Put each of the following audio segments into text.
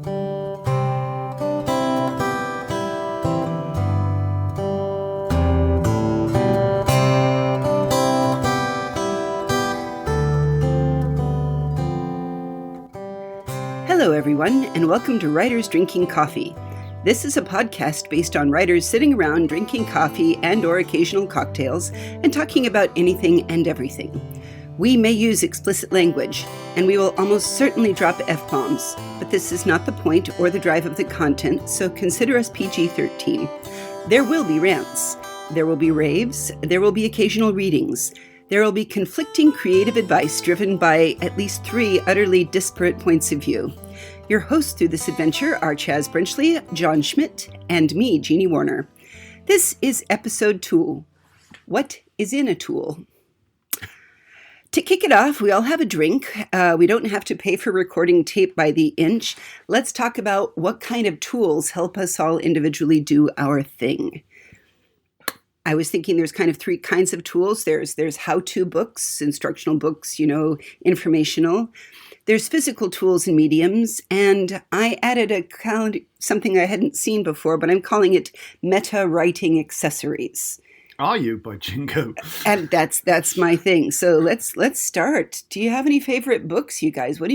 Hello, everyone, and welcome to Writers Drinking Coffee. This is a podcast based on writers sitting around drinking coffee and or occasional cocktails and talking about anything and everything. We may use explicit language, and we will almost certainly drop F-bombs, but this is not the point or the drive of the content, so consider us PG-13. There will be rants. There will be raves. There will be occasional readings. There will be conflicting creative advice driven by at least 3 utterly disparate points of view. Your hosts through this adventure are Chaz Brinchley, John Schmidt, and me, Jeannie Warner. This is episode 2. What is in a tool? To kick it off, we all have a drink. We don't have to pay for recording tape by the inch. Let's talk about what kind of tools help us all individually do our thing. I was thinking there's kind of 3 kinds of tools. There's how-to books, instructional books, informational. There's physical tools and mediums, and I added something I hadn't seen before, but I'm calling it meta writing accessories. Are you, by jingo? And that's my thing. So let's start. Do you have any favorite books, you guys? What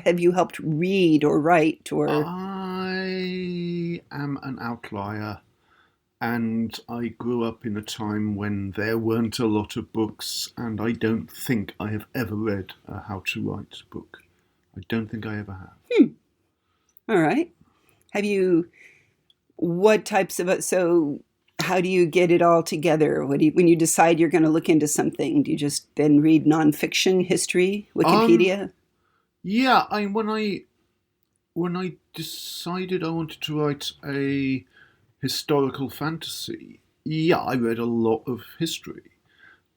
have you helped read or write or? I am an outlier. And I grew up in a time when there weren't a lot of books, and I don't think I have ever read a how-to-write book. I don't think I ever have. All right. What types of, so how do you get it all together? When you decide you're going to look into something, do you just then read nonfiction, history, Wikipedia? Yeah, when I decided I wanted to write a historical fantasy, I read a lot of history.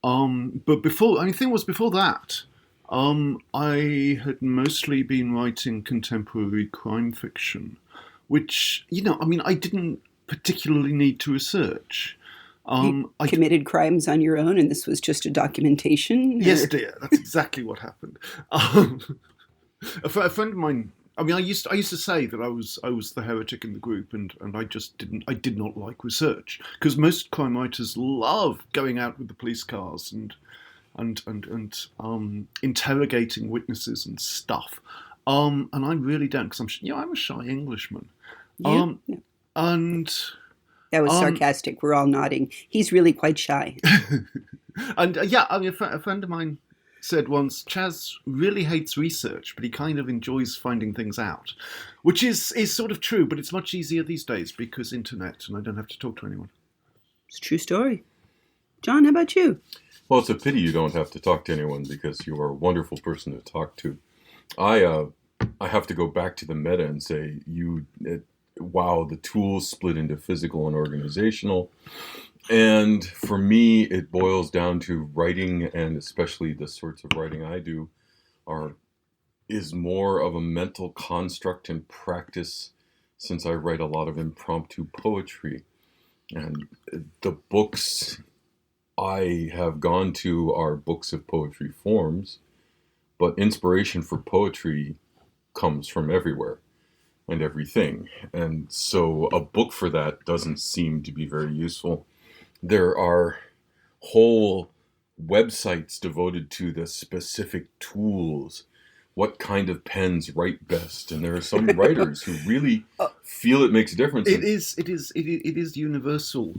But before that, I had mostly been writing contemporary crime fiction, which, I didn't particularly need to research. You committed crimes on your own, and this was just a documentation? Yes, dear, that's exactly what happened. A friend of mine, I used to say that I was the heretic in the group, and I did not like research, because most crime writers love going out with the police cars and interrogating witnesses and stuff. And I really don't, because I'm a shy Englishman. Yeah. And that was sarcastic. We're all nodding. He's really quite shy. And a friend of mine said once, Chaz really hates research, but he kind of enjoys finding things out, which is sort of true, but it's much easier these days because internet, and I don't have to talk to anyone. It's a true story. John, how about you? Well, it's a pity you don't have to talk to anyone, because you are a wonderful person to talk to. I have to go back to the meta and say, wow, the tools split into physical and organizational. And for me, it boils down to writing, and especially the sorts of writing I do, is more of a mental construct and practice, since I write a lot of impromptu poetry. And the books I have gone to are books of poetry forms, but inspiration for poetry comes from everywhere and everything. And so a book for that doesn't seem to be very useful. There are whole websites devoted to the specific tools, what kind of pens write best, and there are some writers who really feel it makes a difference. It is universal.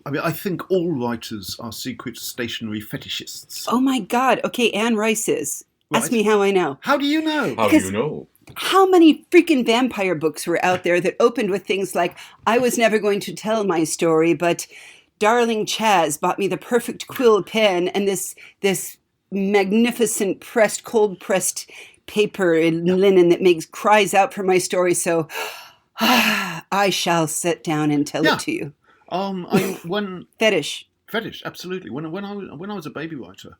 I think all writers are secret stationery fetishists. Oh my God! Okay, Anne Rice is. Right. Ask me how I know. How do you know? How do you know? How many freaking vampire books were out there that opened with things like, I was never going to tell my story, but darling Chaz bought me the perfect quill pen and this magnificent cold pressed paper in linen that cries out for my story. So I shall sit down and tell it to you. Fetish, absolutely. When I was a baby writer,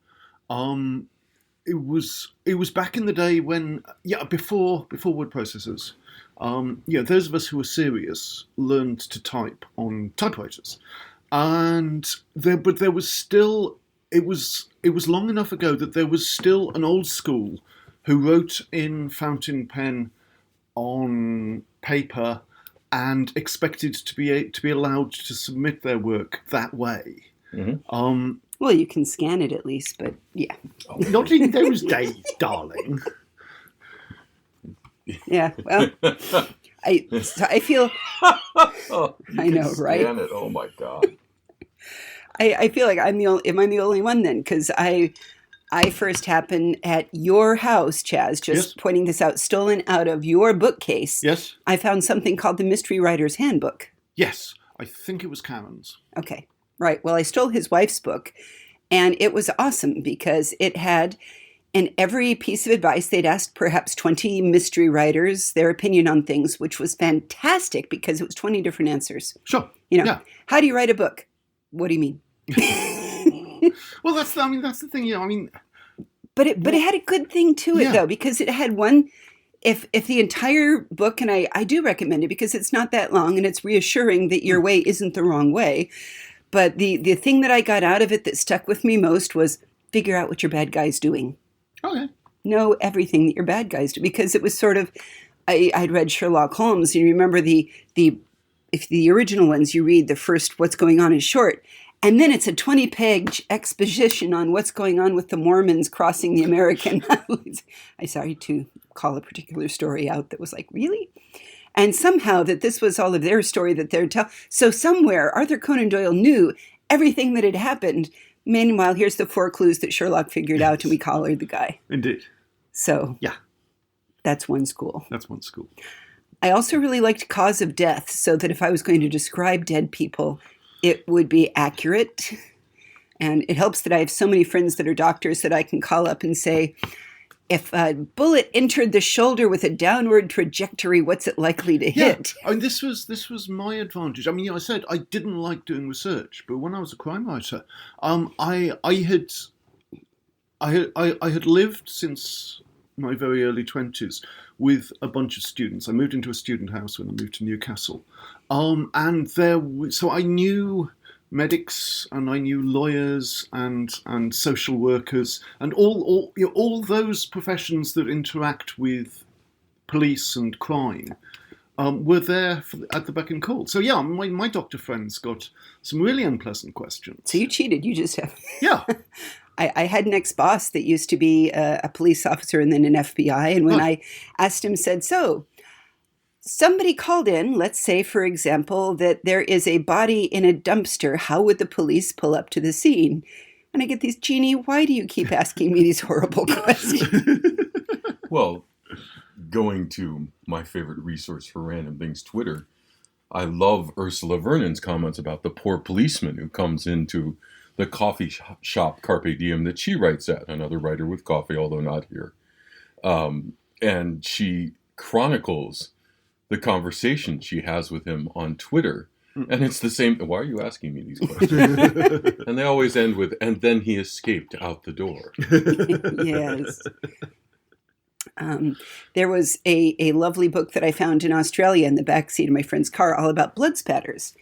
it was back in the day when before word processors. Those of us who were serious learned to type on typewriters. And there was still, it was long enough ago that there was still an old school who wrote in fountain pen on paper and expected to be allowed to submit their work that way. Mm-hmm. Well, you can scan it at least, but yeah. Not in those days, darling. Yeah, well, I feel... Oh, I know, right? Scan it. Oh my God. I feel like am I the only one then? Because I first happened at your house, Chaz, just pointing this out, stolen out of your bookcase. Yes. I found something called the Mystery Writer's Handbook. Yes, I think it was Cameron's. Okay, right. Well, I stole his wife's book, and it was awesome because it had, in every piece of advice, they'd asked perhaps 20 mystery writers their opinion on things, which was fantastic because it was 20 different answers. Sure. Yeah. How do you write a book? What do you mean? Well, that's the thing. But it had a good thing to it though, because it had one. If the entire book, and I do recommend it because it's not that long and it's reassuring that your way isn't the wrong way. But the thing that I got out of it that stuck with me most was figure out what your bad guy's doing. Okay. Know everything that your bad guys do, because it was sort of, I'd read Sherlock Holmes. You remember if the original ones, you read the first what's going on is short. And then it's a 20-page exposition on what's going on with the Mormons crossing the American. I'm sorry to call a particular story out that was like, really? And somehow that this was all of their story that they're telling. So somewhere Arthur Conan Doyle knew everything that had happened. Meanwhile, here's the 4 clues that Sherlock figured out and we collared the guy. Indeed. So yeah, that's one school. I also really liked Cause of Death, so that if I was going to describe dead people, it would be accurate. And it helps that I have so many friends that are doctors that I can call up and say, if a bullet entered the shoulder with a downward trajectory, what's it likely to hit? Yeah, this was my advantage. I said I didn't like doing research, but when I was a crime writer, I had lived since my very early 20s with a bunch of students. I moved into a student house when I moved to Newcastle, so I knew medics and I knew lawyers and social workers and all those professions that interact with police and crime were there at the beck and call. So yeah, my doctor friends got some really unpleasant questions. So you cheated. You just have. Yeah. I had an ex-boss that used to be a police officer and then an FBI. And when I asked him, said, so somebody called in, let's say, for example, that there is a body in a dumpster. How would the police pull up to the scene? And I get these, Jeannie, why do you keep asking me these horrible questions? Well, going to my favorite resource for random things, Twitter, I love Ursula Vernon's comments about the poor policeman who comes into the coffee shop Carpe Diem that she writes at, another writer with coffee, although not here. And she chronicles the conversation she has with him on Twitter. And it's the same. Why are you asking me these questions? And they always end with, and then he escaped out the door. Yes. There was a lovely book that I found in Australia in the backseat of my friend's car all about blood spatters.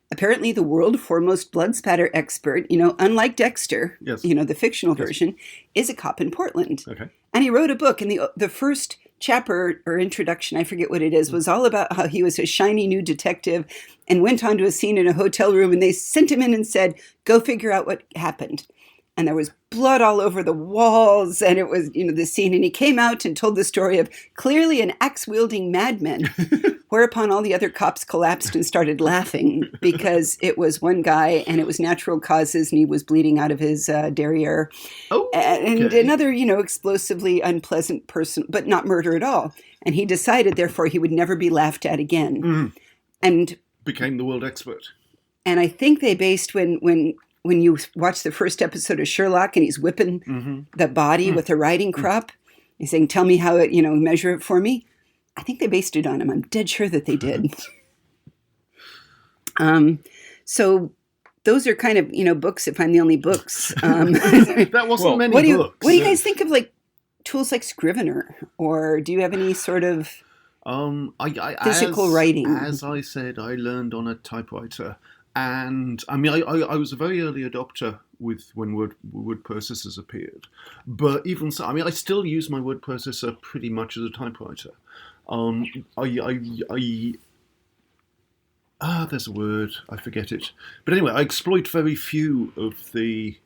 Apparently the world foremost blood spatter expert, unlike Dexter, the fictional version, is a cop in Portland. Okay. And he wrote a book, and the first chapter or introduction, I forget what it is, was all about how he was a shiny new detective and went onto a scene in a hotel room, and they sent him in and said, go figure out what happened. And there was blood all over the walls, and it was, the scene. And he came out and told the story of clearly an axe-wielding madman, whereupon all the other cops collapsed and started laughing because it was one guy, and it was natural causes, and he was bleeding out of his derriere. Oh, and okay. another, explosively unpleasant person, but not murder at all. And he decided, therefore, he would never be laughed at again. And became the world expert. And I think they based when you watch the first episode of Sherlock and he's whipping the body with a riding crop, he's saying, tell me how it, measure it for me. I think they based it on him. I'm dead sure that they did. So those are kind of, books, if I'm the only books. That wasn't many books. What do you guys think of tools like Scrivener? Or do you have any sort of physical writing? As I said, I learned on a typewriter. And I was a very early adopter when word processors appeared. But even so, I still use my word processor pretty much as a typewriter. There's a word, I forget it. But anyway, I exploit very few of the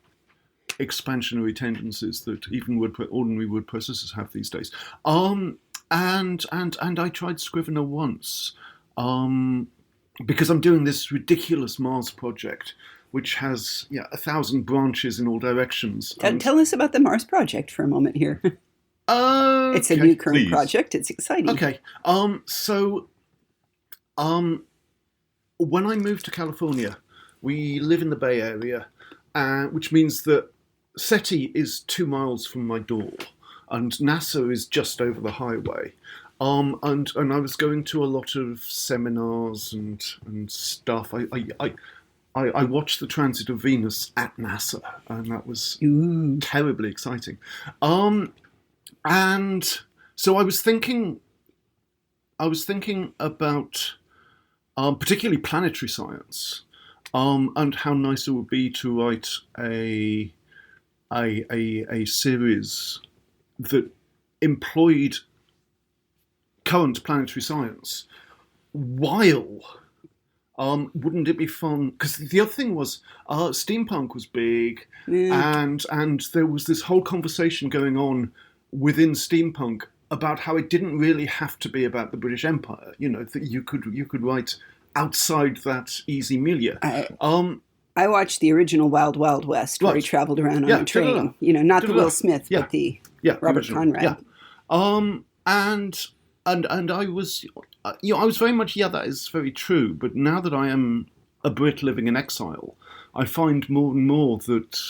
expansionary tendencies that even ordinary word processors have these days. And I tried Scrivener once, because I'm doing this ridiculous Mars project, which has 1,000 branches in all directions. Tell us about the Mars project for a moment here. It's a new current project. It's exciting. Okay. When I moved to California, we live in the Bay Area, which means that SETI is 2 miles from my door, and NASA is just over the highway. And I was going to a lot of seminars and stuff. I watched the transit of Venus at NASA, and that was terribly exciting. And so I was thinking about particularly planetary science, and how nice it would be to write a series that employed current planetary science while wouldn't it be fun? Because the other thing was steampunk was big, and there was this whole conversation going on within steampunk about how it didn't really have to be about the British Empire. That you could write outside that easy milieu. I watched the original Wild Wild West, where he traveled around on a train. Not the Will Smith, but the Robert Conrad. And I was, I was very much, that is very true. But now that I am a Brit living in exile, I find more and more that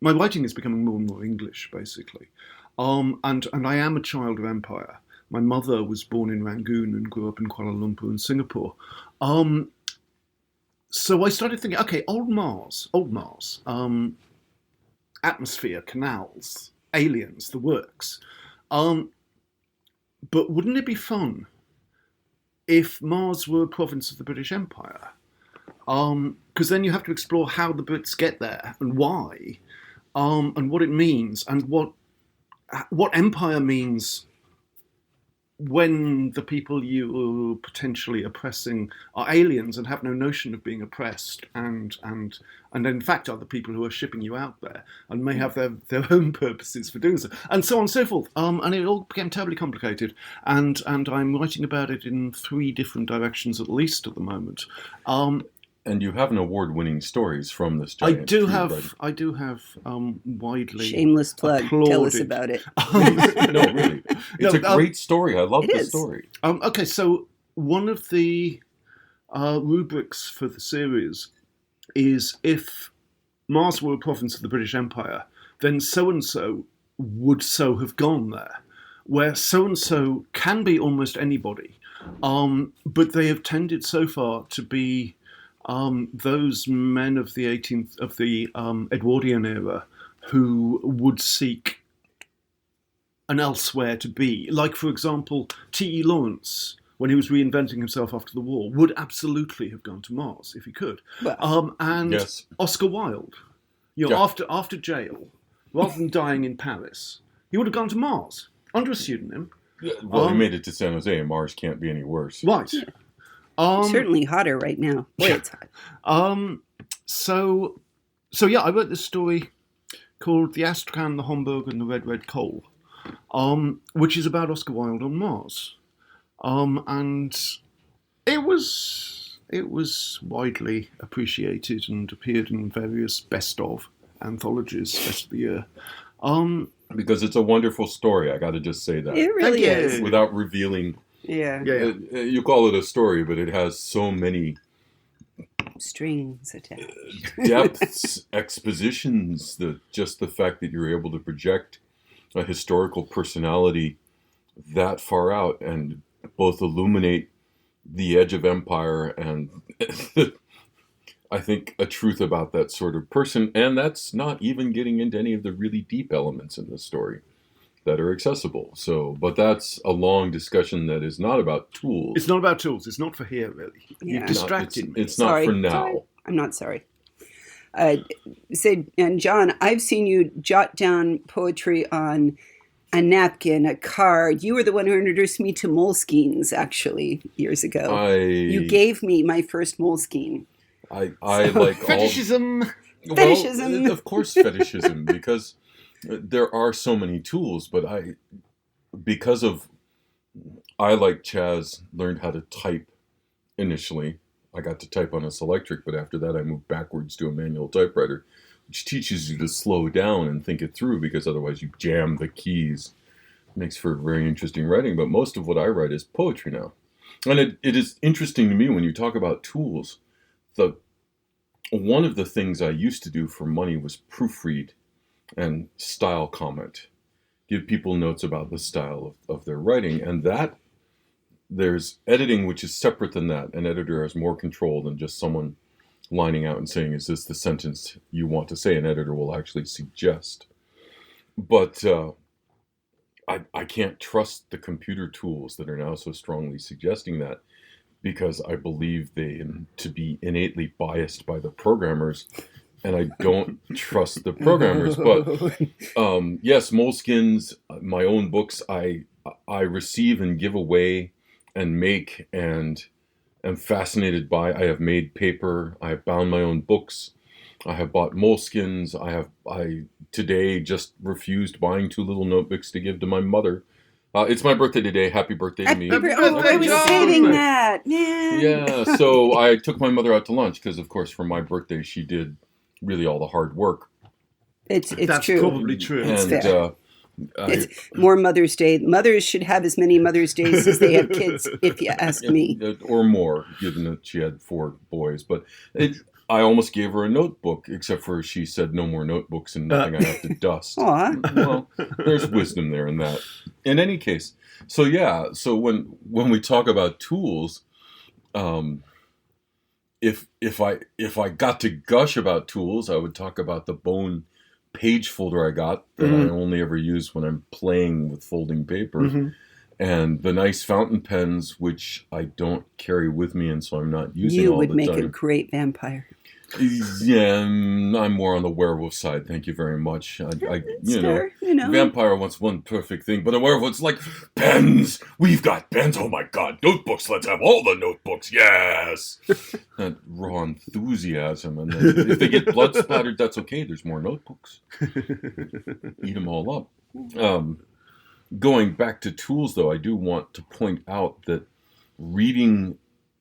my writing is becoming more and more English, basically. And I am a child of empire. My mother was born in Rangoon and grew up in Kuala Lumpur and Singapore. So I started thinking, okay, old Mars, atmosphere, canals, aliens, the works. But wouldn't it be fun if Mars were a province of the British Empire? Because then you have to explore how the Brits get there and why, and what it means, and what empire means when the people you are potentially oppressing are aliens and have no notion of being oppressed, and in fact are the people who are shipping you out there and may have their own purposes for doing so, and so on and so forth. And it all became terribly complicated, and I'm writing about it in 3 different directions at least at the moment. And you have an award-winning stories from this giant I do have widely shameless plug. applauded. Tell us about it. No, really, it's a great story. I love the story. Okay, so one of the rubrics for the series is if Mars were a province of the British Empire, then so-and-so would so have gone there, where so-and-so can be almost anybody, but they have tended so far to be those men of the Edwardian era who would seek an elsewhere to be. Like, for example, T.E. Lawrence, when he was reinventing himself after the war, would absolutely have gone to Mars if he could. Well, Yes. Oscar Wilde, after jail, rather than dying in Paris, he would have gone to Mars under a pseudonym. Well, he made it to San Jose, and Mars can't be any worse. Right. Yeah. Certainly hotter right now. Boy, it's hot. So I wrote this story called The Astrakhan, the Homburg, and the Red Coal, which is about Oscar Wilde on Mars. And it was widely appreciated and appeared in various best of anthologies, best of the year. Because it's a wonderful story, I got to just say that. It really is. Without revealing. Yeah. You call it a story, but it has so many strings attached, depths, expositions. Just the fact that you're able to project a historical personality that far out and both illuminate the edge of empire and I think a truth about that sort of person. And that's not even getting into any of the really deep elements in the story that are accessible. So, but that's a long discussion that is not about tools. It's not about tools. It's not for here, really. Yeah. You've distracted me. It's not for now. Sorry. I'm not sorry. Sid and John, I've seen you jot down poetry on a napkin, a card. You were the one who introduced me to Moleskines, actually, years ago. You gave me my first Moleskine. I like fetishism. Fetishism. Well, of course, fetishism, because there are so many tools, but I, like Chaz, learned how to type initially. I got to type on a Selectric, but after that I moved backwards to a manual typewriter, which teaches you to slow down and think it through, because otherwise you jam the keys. It makes for very interesting writing, but most of what I write is poetry now. And it is interesting to me when you talk about tools. One of the things I used to do for money was proofread and style comment, give people notes about the style of their writing, and that there's editing, which is separate than that. An editor has more control than just someone lining out and saying, is this the sentence you want to say? An editor will actually suggest. But I can't trust the computer tools that are now so strongly suggesting that, because I believe they to be innately biased by the programmers, and I don't trust the programmers. But yes, Moleskines, my own books, I receive and give away and make and am fascinated by. I have made paper. I have bound my own books. I have bought Moleskines. I today just refused buying 2 little notebooks to give to my mother. It's my birthday today. Happy birthday to me. I was saving that, man. Yeah, so I took my mother out to lunch because, of course, for my birthday, she did really all the hard work. It's That's true. Probably true. It's fair. It's more Mother's Day. Mothers should have as many Mother's Days as they have kids, if you ask me. Or more, given that she had 4 boys. But I almost gave her a notebook, except for she said no more notebooks and nothing I have to dust. Aw. Well, there's wisdom there in that. In any case, so when we talk about tools, if I got to gush about tools, I would talk about the bone page folder I got that I only ever use when I'm playing with folding paper, and the nice fountain pens, which I don't carry with me, and so I'm not using all the time. You would make a great vampire. Yeah, I'm more on the werewolf side. Thank you very much. Fair, Vampire wants one perfect thing, but a werewolf's like, pens! We've got pens! Oh my god, notebooks! Let's have all the notebooks! Yes! That raw enthusiasm. And then if they get blood splattered, that's okay. There's more notebooks. Eat them all up. Going back to tools, though, I do want to point out that reading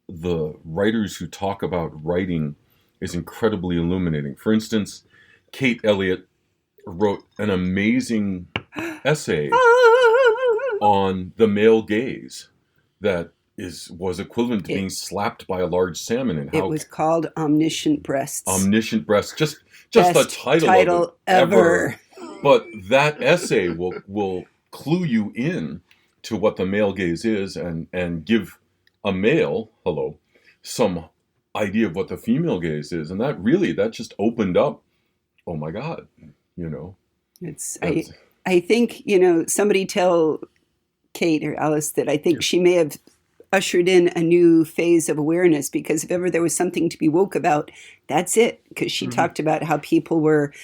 the writers who talk about writing is incredibly illuminating. For instance, Kate Elliott wrote an amazing essay on the male gaze that was equivalent to being slapped by a large salmon. And how it was called Omniscient Breasts. Omniscient Breasts. Just Best the title of it, ever. But that essay will clue you in to what the male gaze is and give a male, some idea of what the female gaze is, and that just opened up. Oh my God, I think somebody tell Kate or Alice that I think she may have ushered in a new phase of awareness, because if ever there was something to be woke about, that's it. Because she talked about how people were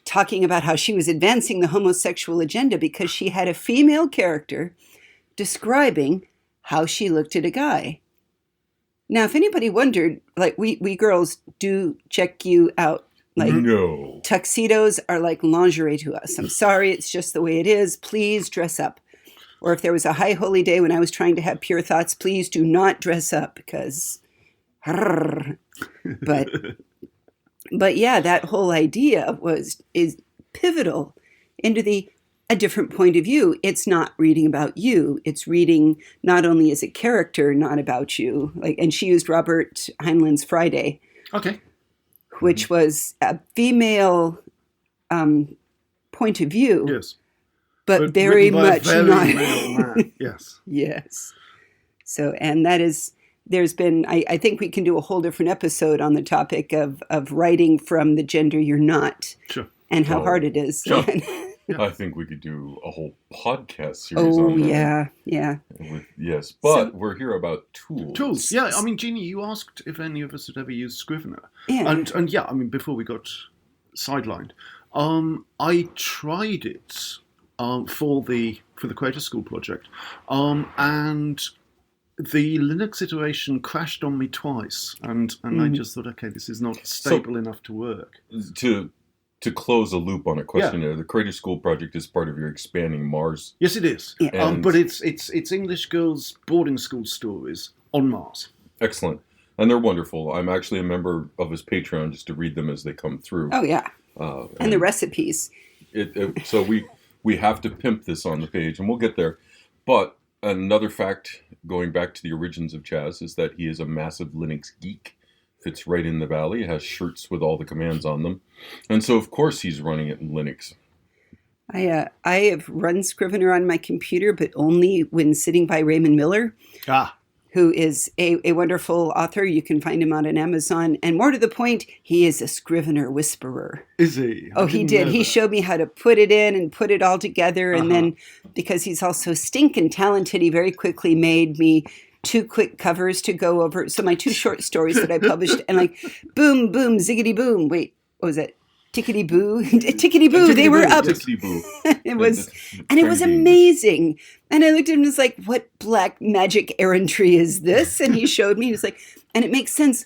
talking about how she was advancing the homosexual agenda because she had a female character describing how she looked at a guy. Now, if anybody wondered, like we girls do check you out. Like, no. Tuxedos are like lingerie to us. I'm sorry, it's just the way it is. Please dress up. Or if there was a high holy day when I was trying to have pure thoughts, please do not dress up because, but yeah, that whole idea is pivotal into a different point of view. It's not reading about you. It's reading not only as a character, not about you. And she used Robert Heinlein's Friday. Okay. Which was a female point of view. Yes. But very much not. Yes. Yes. So, and there's been, I think we can do a whole different episode on the topic of writing from the gender you're not. Sure. And how hard it is. Sure. I think we could do a whole podcast series on that. Yeah. Yes, but we're here about tools. Tools, yeah. I mean, Jeannie, you asked if any of us had ever used Scrivener. Yeah. And yeah, I mean, before we got sidelined, I tried it for the Creator School project, and the Linux iteration crashed on me twice, and I just thought, okay, this is not stable enough to work. To close a loop on a question there, the Creator School project is part of your expanding Mars. Yes, it is. Yeah. But it's English girls' boarding school stories on Mars. Excellent. And they're wonderful. I'm actually a member of his Patreon just to read them as they come through. Oh, yeah. And the recipes. So we have to pimp this on the page, and we'll get there. But another fact, going back to the origins of Chaz, is that he is a massive Linux geek. Fits right in the valley. It has shirts with all the commands on them. And so, of course, he's running it in Linux. I have run Scrivener on my computer, but only when sitting by Raymond Miller, who is a wonderful author. You can find him on Amazon. And more to the point, he is a Scrivener whisperer. Is he? Oh, he did. He showed me how to put it in and put it all together. And then, because he's also stinking talented, he very quickly made me 2 quick covers to go over. So my 2 short stories that I published, and like, boom, boom, ziggity boom. Wait, what was it? Tickety boo, tickety boo. They were up. It was, and it was amazing. And I looked at him and was like, "What black magic errantry is this?" And he showed me. He was like, and it makes sense.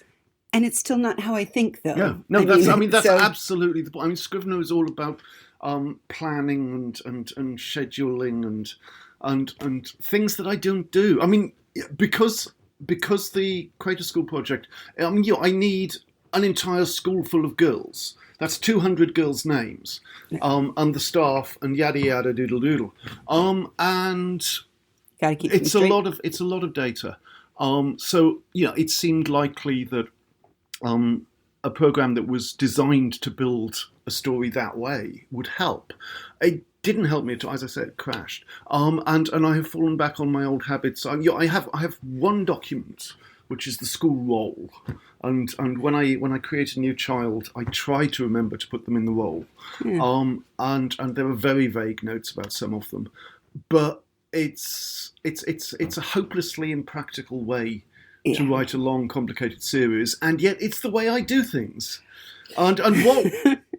And it's still not how I think, though. Yeah, no, that's absolutely the point. I mean, Scrivener is all about planning and scheduling and things that I don't do. I mean, because the Creator School project, I mean, I need an entire school full of girls. That's 200 girls' names, and the staff, and yada yada doodle doodle. And gotta keep it's a lot of data. So it seemed likely that a program that was designed to build a story that way would help. It didn't help me at all. As I said, it crashed. And I have fallen back on my old habits. I have one document, which is the school roll. And when I create a new child, I try to remember to put them in the roll. And there are very vague notes about some of them, but it's a hopelessly impractical way to write a long, complicated series, and yet it's the way I do things. And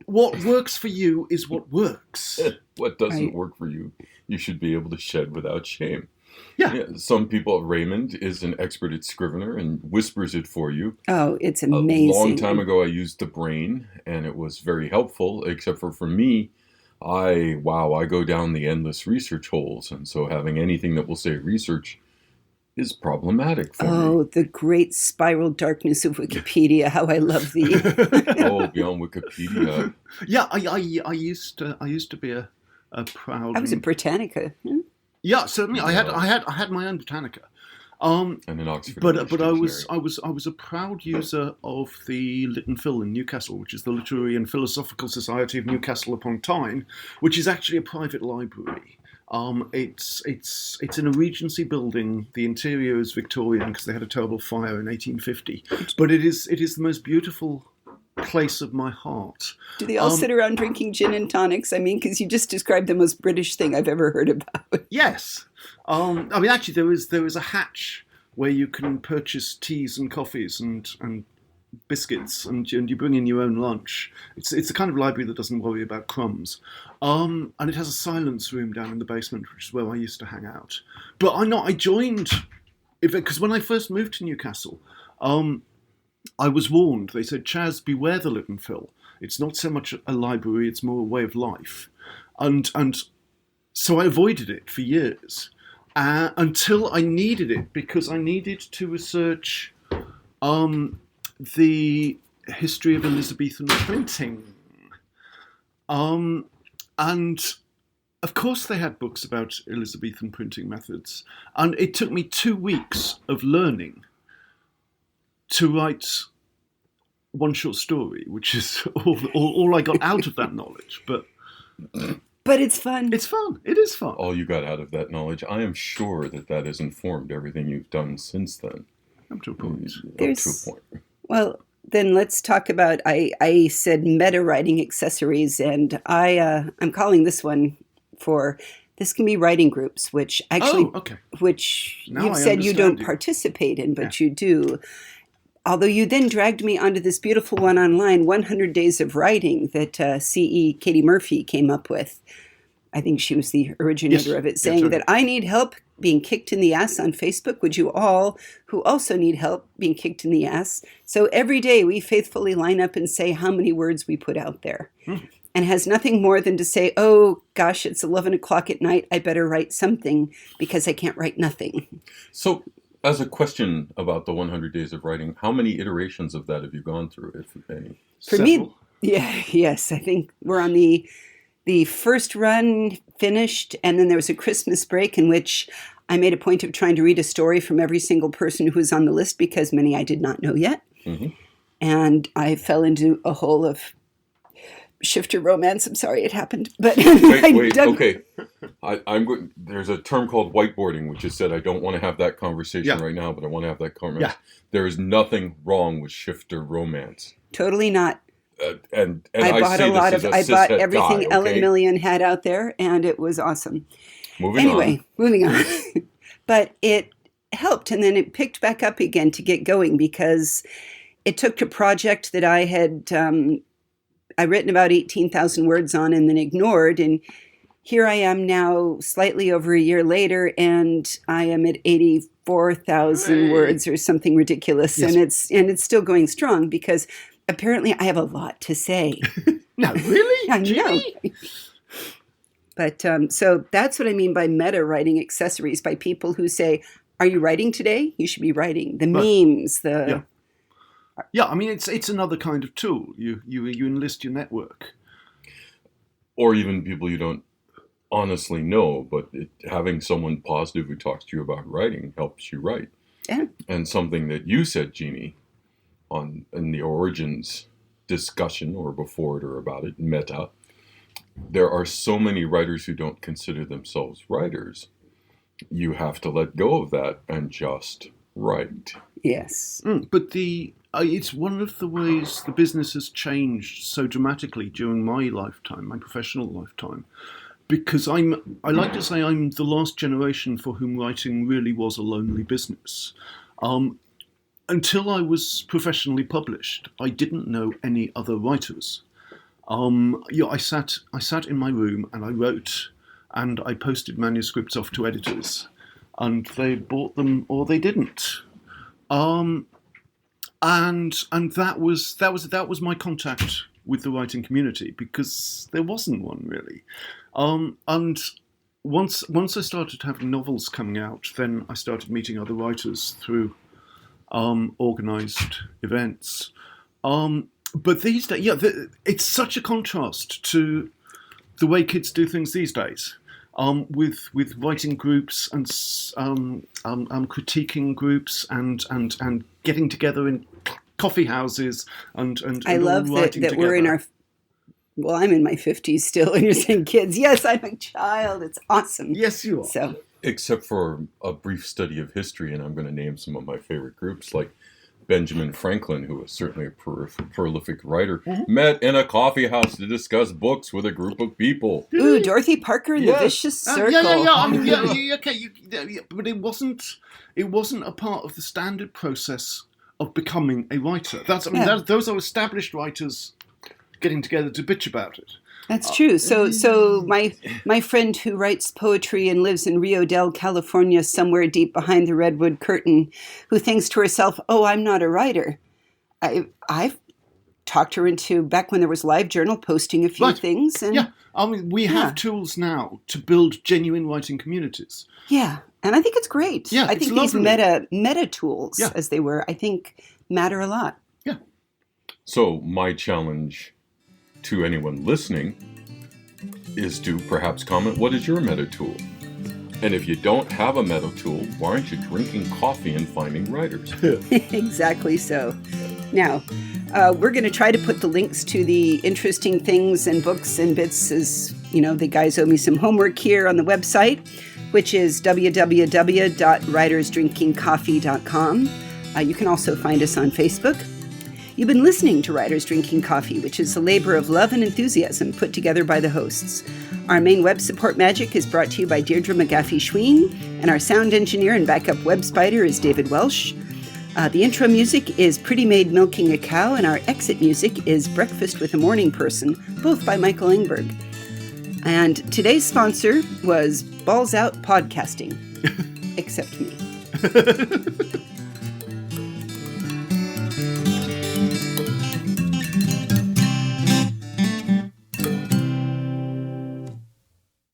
what works for you is what works. What doesn't work for you, you should be able to shed without shame. Yeah. Some people, Raymond is an expert at Scrivener and whispers it for you. Oh, it's amazing. A long time ago, I used the brain, and it was very helpful, except for me, I go down the endless research holes. And so having anything that will say research is problematic for me. Oh, the great spiral darkness of Wikipedia. How I love thee. Oh, beyond Wikipedia. Yeah, I used to be a proud... I was at Britannica. Yeah, certainly. I had my own Britannica. And an Oxford. But I was a proud user of the Lit and Phil in Newcastle, which is the Literary and Philosophical Society of Newcastle upon Tyne, which is actually a private library. It's in a Regency building. The interior is Victorian because they had a terrible fire in 1850. But it is the most beautiful place of my heart. Do they all sit around drinking gin and tonics? I mean, because you just described the most British thing I've ever heard about. Yes. I mean, actually, there is a hatch where you can purchase teas and coffees and biscuits, and you bring in your own lunch. It's the kind of library that doesn't worry about crumbs. And it has a silence room down in the basement, which is where I used to hang out. But I joined, because when I first moved to Newcastle, I was warned. They said, Chaz, beware the Lit and Phil. It's not so much a library, it's more a way of life. And so I avoided it for years until I needed it, because I needed to research the history of Elizabethan printing. And of course they had books about Elizabethan printing methods. And it took me 2 weeks of learning to write one short story, which is all I got out of that knowledge. But it's fun. It's fun. It is fun. All you got out of that knowledge, I am sure that has informed everything you've done since then. Up to a point. Well, then let's talk about, I said meta writing accessories, and I'm calling this one this can be writing groups, which actually, which now you've said you don't participate in, but you do. Although you then dragged me onto this beautiful one online, 100 Days of Writing, that CE Katie Murphy came up with. I think she was the originator Yes. of it, Yes, saying right. that I need help being kicked in the ass on Facebook. Would you all, who also need help being kicked in the ass? So every day we faithfully line up and say how many words we put out there. And has nothing more than to say, oh gosh, it's 11 o'clock at night. I better write something because I can't write nothing. So, as a question about the 100 Days of Writing, how many iterations of that have you gone through, if any? For me, Several. yes, I think we're on the first run finished, and then there was a Christmas break in which I made a point of trying to read a story from every single person who was on the list because many I did not know yet. Mhm. And I fell into a hole of shifter romance. I'm sorry it happened, but Wait, okay. I'm going. There's a term called whiteboarding, which is said I don't want to have that conversation Yeah. right now, but I want to have that conversation. Yeah. There is nothing wrong with shifter romance, Totally not. and I bought say a lot this of. as a I bought cishet everything guy, Ellen okay? Millian had out there, and it was awesome. Moving Anyway, moving on. But it helped, and then it picked back up again to get going because it took a project that I had I written about 18,000 words on and then ignored, and here I am now, slightly over a year later, and I am at 84,000 Hey. words or something ridiculous, Yes. and it's still going strong because apparently I have a lot to say. No, really? I know. Jimmy? But so that's what I mean by meta writing accessories, by people who say, are you writing today? You should be writing. The Right. memes, the... Yeah. Yeah, I mean, it's another kind of tool. You enlist your network. or even people you don't honestly know, but having someone positive who talks to you about writing helps you write. Yeah. And something that you said, Jeannie, in the origins discussion or before it or about it, meta, there are so many writers who don't consider themselves writers. You have to let go of that and just write. Yes. But it's one of the ways the business has changed so dramatically during my lifetime, my professional lifetime, because I like to say I'm the last generation for whom writing really was a lonely business. Until I was professionally published, I didn't know any other writers. I sat in my room and I wrote, and I posted manuscripts off to editors, and they bought them or they didn't. And that was my contact with the writing community, because there wasn't one really. And once I started having novels coming out, then I started meeting other writers through organised events. But these days, it's such a contrast to the way kids do things these days. With writing groups and critiquing groups and getting together in coffee houses and I all love that writing we're in together. well, I'm in my 50s still, and you're saying kids. Yes, I'm a child. It's awesome. Yes, you are. So, Except for a brief study of history, and I'm going to name some of my favorite groups, like Benjamin Franklin, who was certainly a prolific writer, met in a coffee house to discuss books with a group of people. ooh, Dorothy Parker and the Yes. Vicious Circle. Okay, but it wasn't a part of the standard process of becoming a writer. Those are established writers getting together to bitch about it. That's true. So my friend who writes poetry and lives in Rio del California, somewhere deep behind the redwood curtain, who thinks to herself, "Oh, I'm not a writer." I've talked her into, back when there was LiveJournal, posting a few Right. things, and Yeah, I mean, we have tools now to build genuine writing communities. yeah, and I think it's great. Yeah, I it's think these lovely. meta tools, Yeah. as they were, I think matter a lot. Yeah. So my challenge to anyone listening is to perhaps comment, what is your meta tool? And if you don't have a meta tool, why aren't you drinking coffee and finding writers? Exactly so. Now, we're going to try to put the links to the interesting things and books and bits, as you know, the guys owe me some homework here on the website, which is www.writersdrinkingcoffee.com. You can also find us on Facebook. You've been listening to Writers Drinking Coffee, which is a labor of love and enthusiasm put together by the hosts. Our main web support magic is brought to you by Deirdre McGaffey-Schween, and our sound engineer and backup web spider is David Welsh. The intro music is Pretty Maid Milking a Cow, and our exit music is Breakfast with a Morning Person, both by Michael Engberg. And today's sponsor was Balls Out Podcasting. Except me.